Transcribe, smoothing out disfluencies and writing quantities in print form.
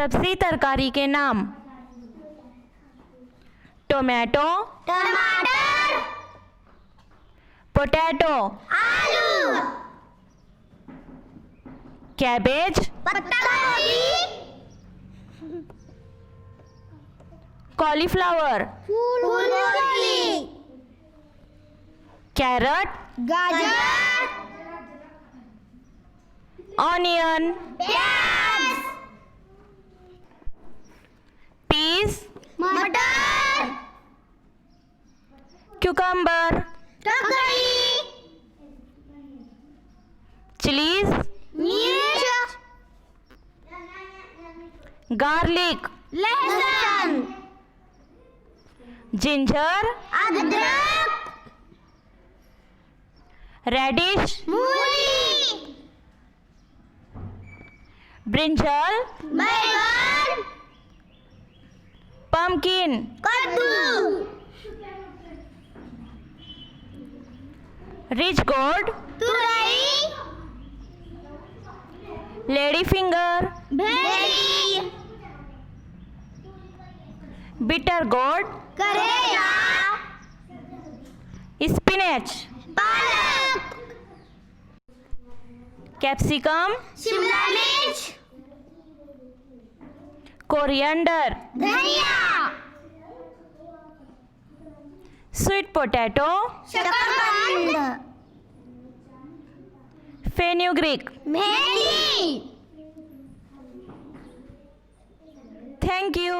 सब्जी तरकारी के नाम। टोमेटो, टमाटर, पोटैटो, आलू, कैबेज, पत्ता गोभी, कॉलीफ्लावर, फूलगोभी, कैरट, गाजर, ऑनियन, प्याज, पीस, मटर, क्यूकम्बर, ककड़ी, चिलीज, मिर्च, गार्लिक, लहसुन, जिंजर, अदरक, रेडिश, मूली, ब्रिंजल, बैंगन, पम्पकिन, कद्दू, रिच गोर्ड, तुरई, लेडी फिंगर, भेड़ी, बिटर गोर्ड, करेला, स्पिनच, पालक, कैप्सिकम, शिमला मिर्च, कोरिएंडर, धनिया, स्वीट पोटैटो, शकरकंद, फेन्यूग्रीक। मेथी। Thank you.